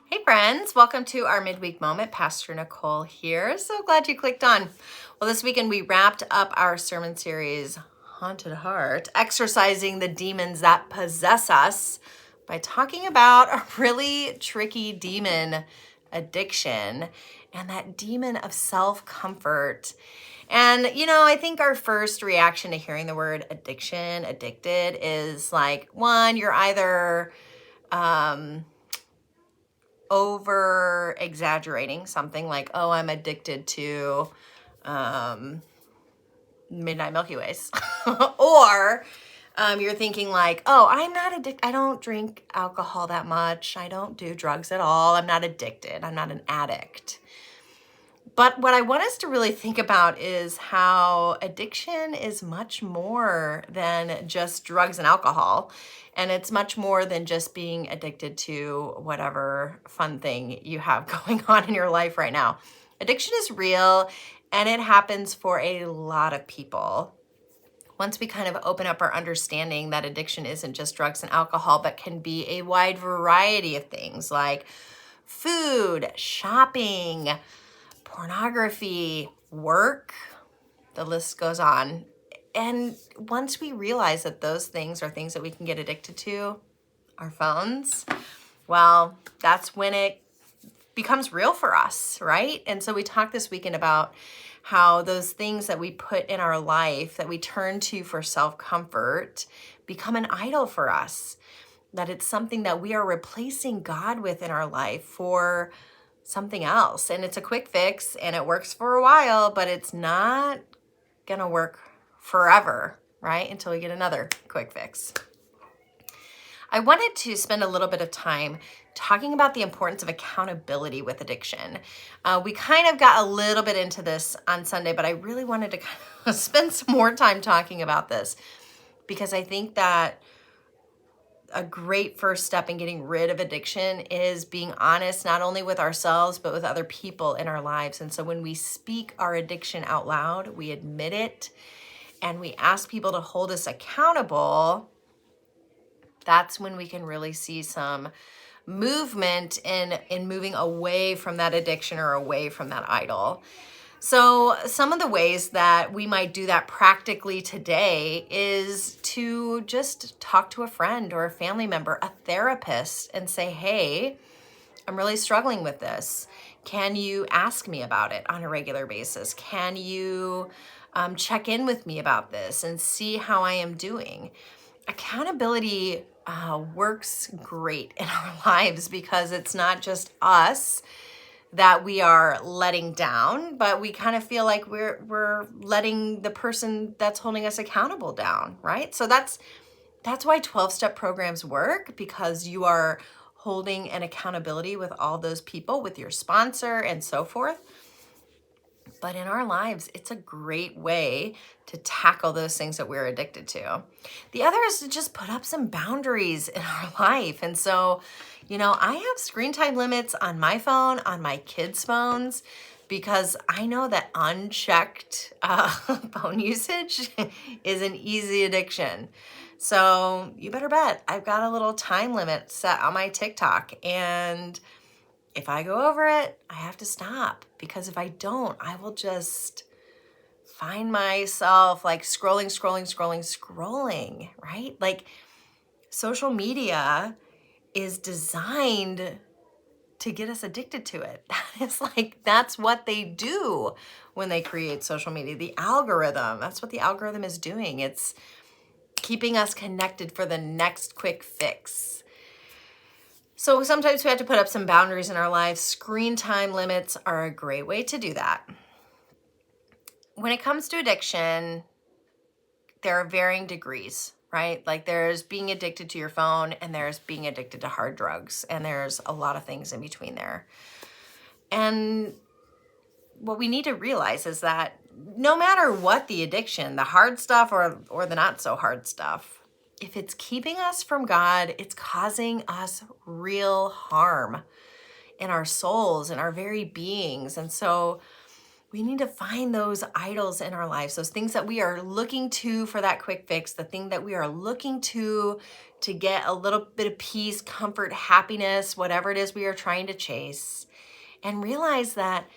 Hey friends, welcome to our midweek moment. Pastor Nicole here. So glad you clicked on. Well, this weekend we wrapped up our sermon series, Haunted Heart, exorcising the demons that possess us by talking about a really tricky demon, addiction, and that demon of self-comfort. And, I think our first reaction to hearing the word addiction, addicted, is like, one, you're either over exaggerating something like, oh, I'm addicted to Midnight Milky Ways. Or you're thinking like, oh, I'm not addicted. I don't drink alcohol that much. I don't do drugs at all. I'm not addicted. I'm not an addict. But what I want us to really think about is how addiction is much more than just drugs and alcohol. And it's much more than just being addicted to whatever fun thing you have going on in your life right now. Addiction is real and it happens for a lot of people. Once we kind of open up our understanding that addiction isn't just drugs and alcohol, but can be a wide variety of things like food, shopping, pornography, work, the list goes on. And once we realize that those things are things that we can get addicted to, our phones, well, that's when it becomes real for us, right? And so we talked this weekend about how those things that we put in our life that we turn to for self-comfort become an idol for us, that it's something that we are replacing God with in our life for something else. And it's a quick fix and it works for a while, but it's not gonna work forever, right? Until we get another quick fix. I wanted to spend a little bit of time talking about the importance of accountability with addiction. We kind of got a little bit into this on Sunday, but I really wanted to kind of spend some more time talking about this because I think that a great first step in getting rid of addiction is being honest, not only with ourselves, but with other people in our lives. And so when we speak our addiction out loud, we admit it, and we ask people to hold us accountable, that's when we can really see some movement in moving away from that addiction or away from that idol. So some of the ways that we might do that practically today is to just talk to a friend or a family member, a therapist, and say, hey, I'm really struggling with this. Can you ask me about it on a regular basis? Can you check in with me about this and see how I am doing? Accountability works great in our lives because it's not just us that we are letting down, but we kind of feel like we're letting the person that's holding us accountable down, right? So that's why 12-step programs work, because you are holding an accountability with all those people, with your sponsor and so forth. But in our lives, it's a great way to tackle those things that we're addicted to. The other is to just put up some boundaries in our life. And so, I have screen time limits on my phone, on my kids' phones, because I know that unchecked phone usage is an easy addiction. So you better bet I've got a little time limit set on my TikTok, and if I go over it, I have to stop, because if I don't, I will just find myself like scrolling, right? Like, social media is designed to get us addicted to it. That's what they do when they create social media. The algorithm, that's what the algorithm is doing. It's keeping us connected for the next quick fix. So sometimes we have to put up some boundaries in our lives. Screen time limits are a great way to do that. When it comes to addiction, there are varying degrees, right? Like, there's being addicted to your phone, and there's being addicted to hard drugs, and there's a lot of things in between there. And what we need to realize is that no matter what the addiction, the hard stuff or the not so hard stuff, if it's keeping us from God, it's causing us real harm in our souls and our very beings. And so We need to find those idols in our lives, those things that we are looking to for that quick fix, the thing that we are looking to get a little bit of peace, comfort, happiness, whatever it is we are trying to chase, and realize that,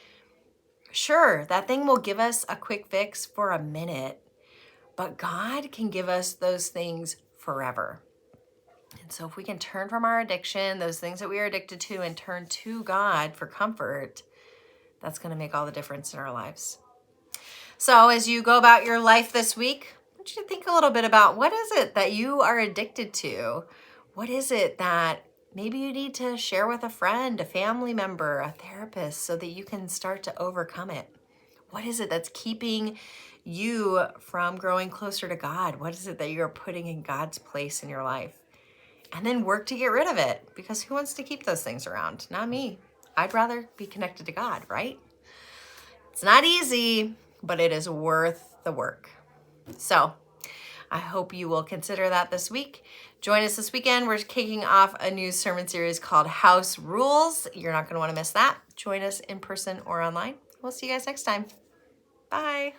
sure, that thing will give us a quick fix for a minute, but God can give us those things forever. And so if we can turn from our addiction, those things that we are addicted to, and turn to God for comfort, that's going to make all the difference in our lives. So as you go about your life this week, I want you to think a little bit about, what is it that you are addicted to? What is it that maybe you need to share with a friend, a family member, a therapist, so that you can start to overcome it? What is it that's keeping you from growing closer to God? What is it that you're putting in God's place in your life? And then work to get rid of it, because who wants to keep those things around? Not me. I'd rather be connected to God, right? It's not easy, but it is worth the work. So I hope you will consider that this week. Join us this weekend. We're kicking off a new sermon series called House Rules. You're not going to want to miss that. Join us in person or online. We'll see you guys next time. Bye.